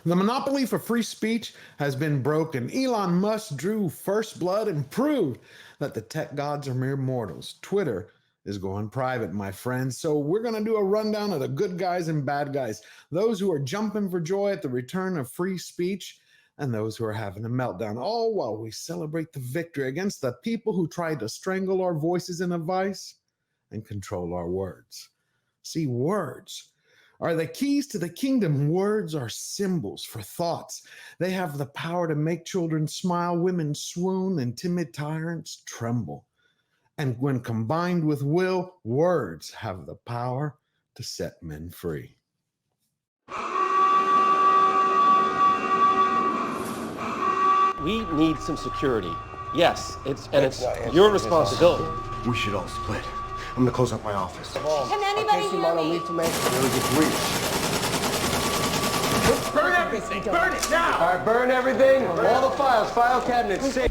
The monopoly for free speech has been broken. Elon Musk drew first blood and proved that the tech gods are mere mortals. Twitter is going private, my friends. So we're going to do a rundown of the good guys and bad guys, those who are jumping for joy at the return of free speech, and those who are having a meltdown, all while we celebrate the victory against the people who tried to strangle our voices in a vice and control our words. See, words are the keys to the kingdom. Words are symbols for thoughts. They have the power to make children smile, women swoon, and timid tyrants tremble. And when combined with will, words have the power to set men free. We need some security. Yes, it's your responsibility. We should all split. I'm gonna close up my office. Can anybody hear me? Burn everything! Burn it now! All right, burn everything. All the files, file cabinets. Safe.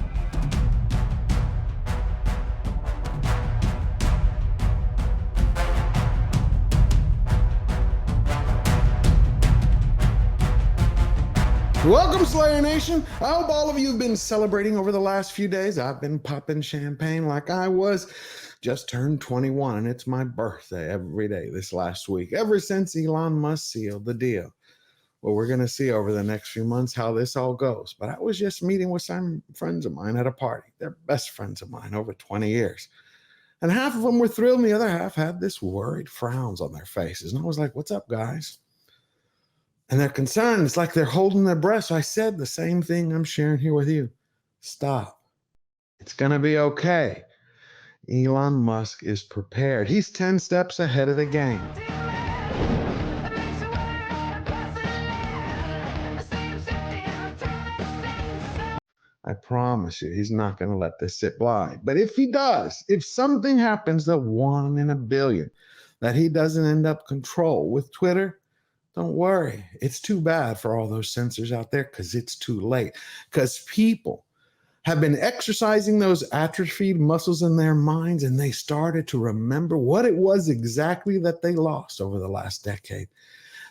Welcome, Slayer Nation. I hope all of you have been celebrating over the last few days. I've been popping champagne like I was. Just turned 21, and it's my birthday every day this last week, ever since Elon Musk sealed the deal. Well, we're going to see over the next few months how this all goes. But I was just meeting with some friends of mine at a party. They're best friends of mine over 20 years. And half of them were thrilled, and the other half had this worried frowns on their faces. And I was like, what's up, guys? And they're concerned. It's like they're holding their breath. So I said the same thing I'm sharing here with you. Stop. It's going to be okay. Elon Musk is prepared. He's 10 steps ahead of the game. I promise you, he's not going to let this sit by. But if he does, if something happens, the 1 in a billion, that he doesn't end up control with Twitter, don't worry. It's too bad for all those censors out there because it's too late. Because people have been exercising those atrophied muscles in their minds, and they started to remember what it was exactly that they lost over the last decade.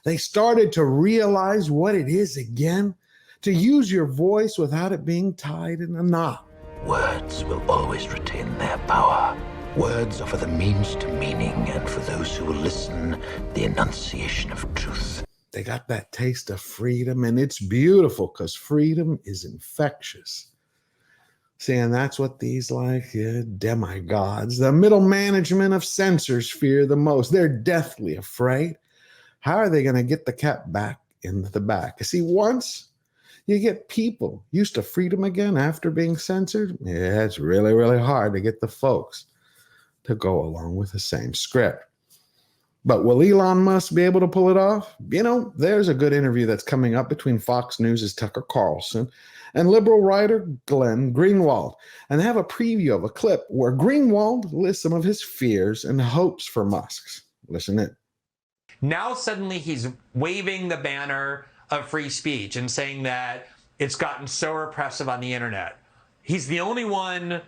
They started to realize what it is again, to use your voice without it being tied in a knot. Words will always retain their power. Words are for the means to meaning, and for those who will listen, the enunciation of truth. They got that taste of freedom, and it's beautiful because freedom is infectious. See, and that's what these demigods, the middle management of censors, fear the most. They're deathly afraid. How are they going to get the cat back into the bag? See, once you get people used to freedom again after being censored, yeah, it's really, really hard to get the folks to go along with the same script. But will Elon Musk be able to pull it off? You know, there's a good interview that's coming up between Fox News' Tucker Carlson and liberal writer Glen Greenwald. And they have a preview of a clip where Greenwald lists some of his fears and hopes for Musk's. Listen in. Now suddenly he's waving the banner of free speech and saying that it's gotten so repressive on the internet. He's the only one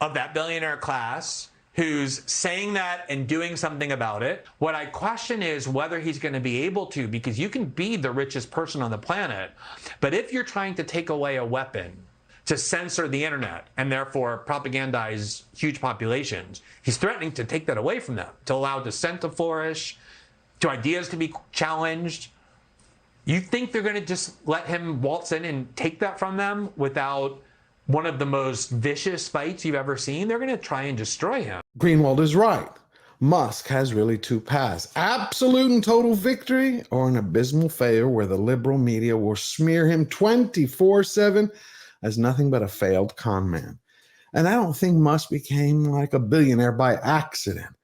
of that billionaire class who's saying that and doing something about it. What I question is whether he's going to be able to, because you can be the richest person on the planet, but if you're trying to take away a weapon to censor the internet and therefore propagandize huge populations, he's threatening to take that away from them, to allow dissent to flourish, to ideas to be challenged. You think they're going to just let him waltz in and take that from them without one of the most vicious fights you've ever seen? They're going to try and destroy him. Greenwald is right. Musk has really two paths: absolute and total victory, or an abysmal failure where the liberal media will smear him 24/7 as nothing but a failed con man. And I don't think Musk became like a billionaire by accident.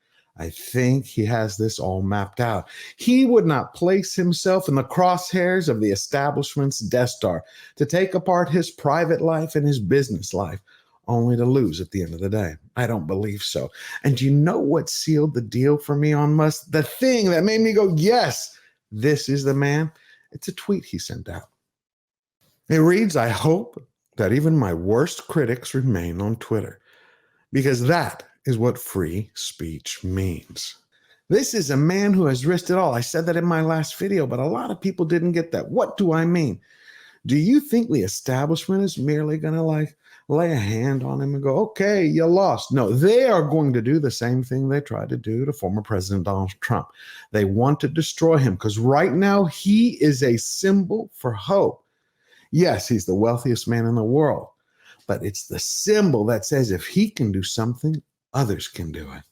I think he has this all mapped out. He would not place himself in the crosshairs of the establishment's Death Star to take apart his private life and his business life, only to lose at the end of the day. I don't believe so. And you know what sealed the deal for me on Musk? The thing that made me go, yes, this is the man. It's a tweet he sent out. It reads, "I hope that even my worst critics remain on Twitter, because that is what free speech means." This is a man who has risked it all. I said that in my last video, but a lot of people didn't get that. What do I mean? Do you think the establishment is merely going to like lay a hand on him and go, okay, you lost? No, they are going to do the same thing they tried to do to former President Donald Trump. They want to destroy him because right now he is a symbol for hope. Yes, he's the wealthiest man in the world, but it's the symbol that says if he can do something, others can do it.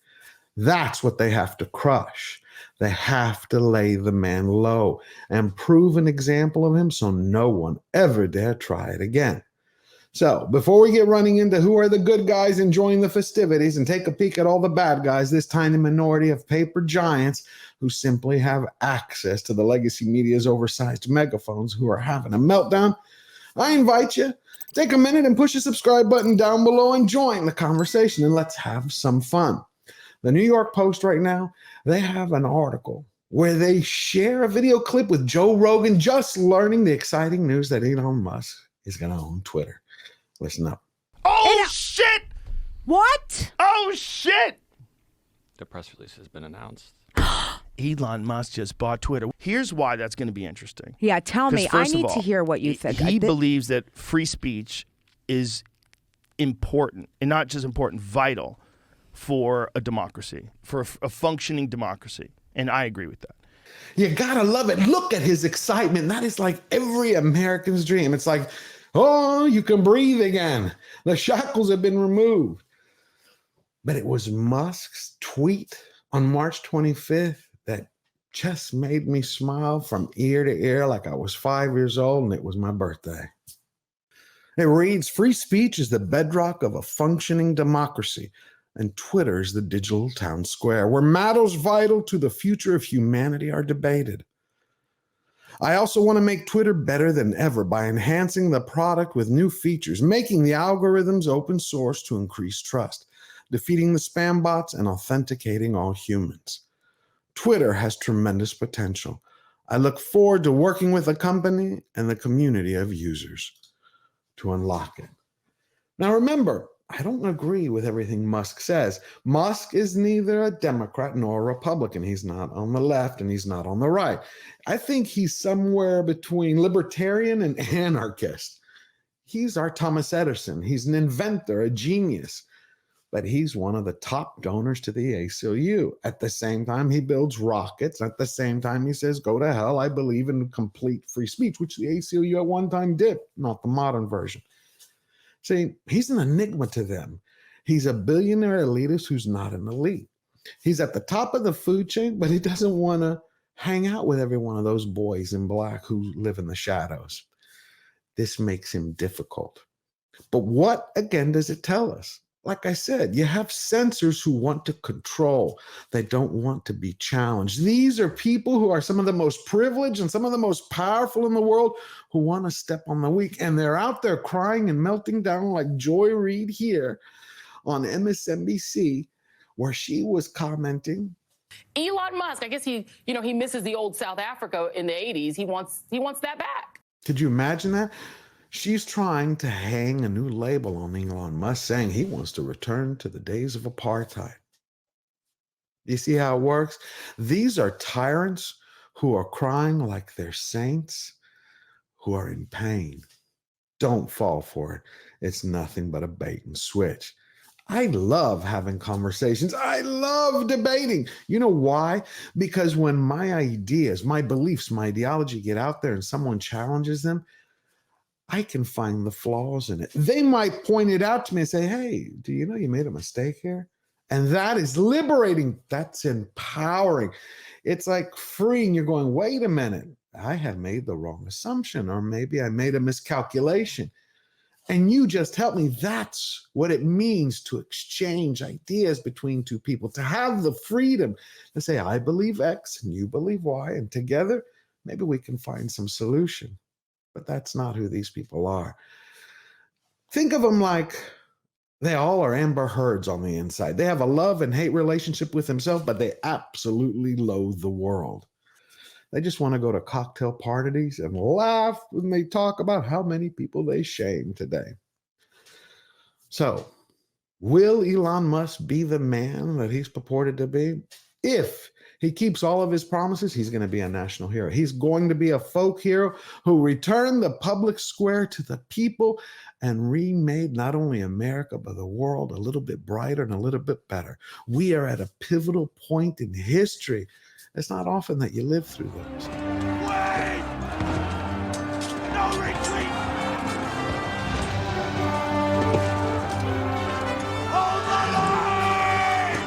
That's what they have to crush. They have to lay the man low and prove an example of him so no one ever dare try it again. So before we get running into who are the good guys enjoying the festivities and take a peek at all the bad guys, this tiny minority of paper giants who simply have access to the legacy media's oversized megaphones who are having a meltdown, I invite you, take a minute and push the subscribe button down below and join the conversation and let's have some fun. The New York Post right now, they have an article where they share a video clip with Joe Rogan just learning the exciting news that Elon Musk is going to own Twitter. Listen up. Oh, shit! What? Oh, shit! The press release has been announced. Elon Musk just bought Twitter. Here's why that's going to be interesting. Yeah, tell me. I First of need all, to hear what you think. He believes that free speech is important, and not just important, vital for a democracy, for a functioning democracy. And I agree with that. You gotta love it. Look at his excitement. That is like every American's dream. It's like, oh, you can breathe again. The shackles have been removed. But it was Musk's tweet on March 25th that just made me smile from ear to ear like I was 5 years old and it was my birthday. It reads, free speech is the bedrock of a functioning democracy. And Twitter is the digital town square where matters vital to the future of humanity are debated. I also want to make Twitter better than ever by enhancing the product with new features, making the algorithms open source to increase trust, defeating the spam bots, and authenticating all humans. Twitter has tremendous potential. I look forward to working with the company and the community of users to unlock it. Now remember, I don't agree with everything Musk says. Musk is neither a Democrat nor a Republican. He's not on the left and he's not on the right. I think he's somewhere between libertarian and anarchist. He's our Thomas Edison. He's an inventor, a genius, but he's one of the top donors to the ACLU. At the same time, he builds rockets. At the same time, he says, go to hell. I believe in complete free speech, which the ACLU at one time did, not the modern version. See, he's an enigma to them. He's a billionaire elitist who's not an elite. He's at the top of the food chain, but he doesn't want to hang out with every one of those boys in black who live in the shadows. This makes him difficult. But what, again, does it tell us? Like I said, you have censors who want to control. They don't want to be challenged. These are people who are some of the most privileged and some of the most powerful in the world who want to step on the weak. And they're out there crying and melting down like Joy Reid here on MSNBC, where she was commenting. Elon Musk, I guess he misses the old South Africa in the 80s. He wants that back. Could you imagine that? She's trying to hang a new label on Elon Musk, saying he wants to return to the days of apartheid. You see how it works? These are tyrants who are crying like they're saints, who are in pain. Don't fall for it. It's nothing but a bait and switch. I love having conversations. I love debating. You know why? Because when my ideas, my beliefs, my ideology get out there and someone challenges them, I can find the flaws in it. They might point it out to me and say, hey, do you know you made a mistake here? And that is liberating. That's empowering. It's like freeing. You're going, wait a minute, I have made the wrong assumption, or maybe I made a miscalculation. And you just helped me. That's what it means to exchange ideas between two people, to have the freedom to say, I believe X and you believe Y, and together, maybe we can find some solution. But that's not who these people are. Think of them like they all are Amber Heards on the inside. They have a love and hate relationship with themselves, but they absolutely loathe the world. They just want to go to cocktail parties and laugh when they talk about how many people they shame today. So, will Elon Musk be the man that he's purported to be? If he keeps all of his promises, he's going to be a national hero. He's going to be a folk hero who returned the public square to the people and remade not only America, but the world a little bit brighter and a little bit better. We are at a pivotal point in history. It's not often that you live through those. Wait! No retreat! Hold the line!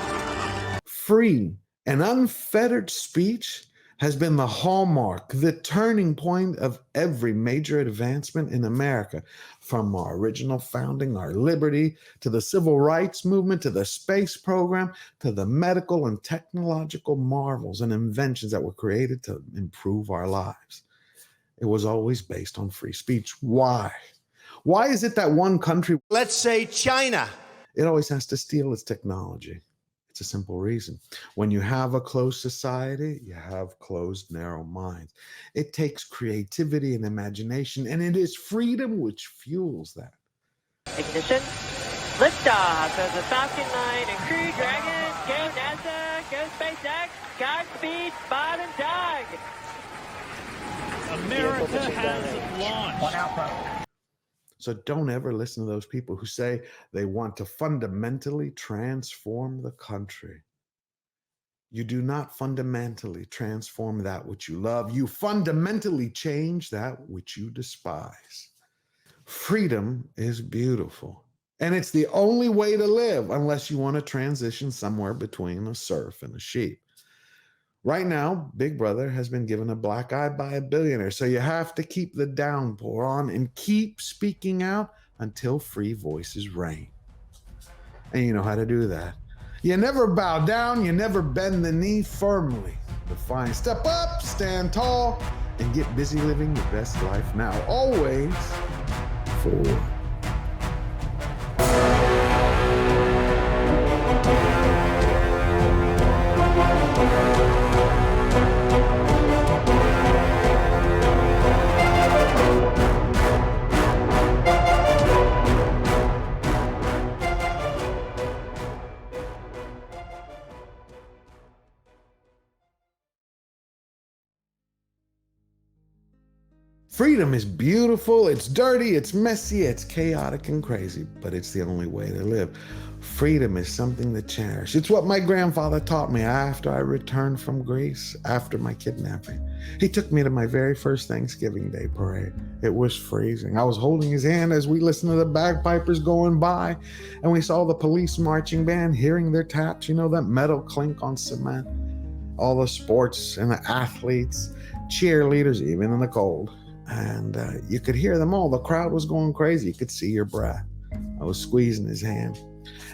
Free and unfettered speech has been the hallmark, the turning point of every major advancement in America, from our original founding, our liberty, to the civil rights movement, to the space program, to the medical and technological marvels and inventions that were created to improve our lives. It was always based on free speech. Why? Why is it that one country, Let's say China, it always has to steal its technology? It's a simple reason. When you have a closed society, you have closed, narrow minds. It takes creativity and imagination, and it is freedom which fuels that. Ignition. Liftoff of the Falcon 9 and Crew Dragon. Go NASA. Go SpaceX. Godspeed, Bob and Doug. America has launched. So don't ever listen to those people who say they want to fundamentally transform the country. You do not fundamentally transform that which you love. You fundamentally change that which you despise. Freedom is beautiful, and it's the only way to live unless you want to transition somewhere between a serf and a sheep. Right now, Big Brother has been given a black eye by a billionaire, so you have to keep the downpour on and keep speaking out until free voices reign. And you know how to do that. You never bow down, you never bend the knee, firmly define. Step up, stand tall, and get busy living your best life now. Always forward. Freedom is beautiful, it's dirty, it's messy, it's chaotic and crazy, but it's the only way to live. Freedom is something to cherish. It's what my grandfather taught me after I returned from Greece, after my kidnapping. He took me to my very first Thanksgiving Day parade. It was freezing. I was holding his hand as we listened to the bagpipers going by, and we saw the police marching band, hearing their taps, you know, that metal clink on cement. All the sports and the athletes, cheerleaders, even in the cold. And you could hear them all. The crowd was going crazy. You could see your breath. I was squeezing his hand.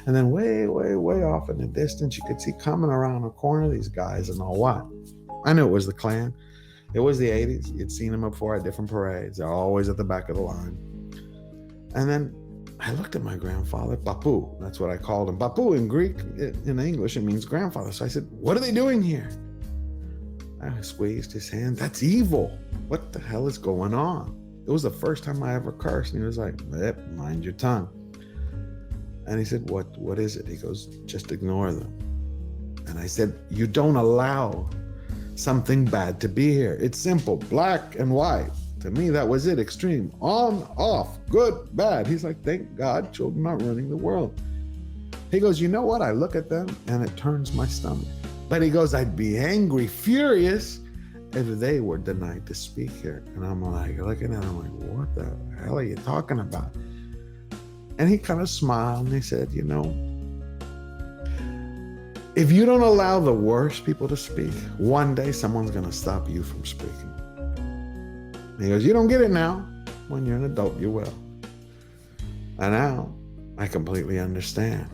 And then way, way, way off in the distance, you could see coming around the corner these guys and all what. I knew it was the Klan. It was the 80s. You'd seen them before at different parades. They're always at the back of the line. And then I looked at my grandfather, Papu. That's what I called him. Papu in Greek, in English, it means grandfather. So I said, what are they doing here? I squeezed his hand. That's evil. What the hell is going on? It was the first time I ever cursed. And he was like, mind your tongue. And he said, what is it? He goes, just ignore them. And I said, you don't allow something bad to be here. It's simple, black and white. To me, that was it, extreme. On, off, good, bad. He's like, thank God children aren't running the world. He goes, you know what? I look at them and it turns my stomach. But he goes, I'd be angry, furious if they were denied to speak here. And I'm like, looking at him like, what the hell are you talking about? And he kind of smiled and he said, you know, if you don't allow the worst people to speak, one day someone's going to stop you from speaking. And he goes, you don't get it now. When you're an adult, you will. And now I completely understand.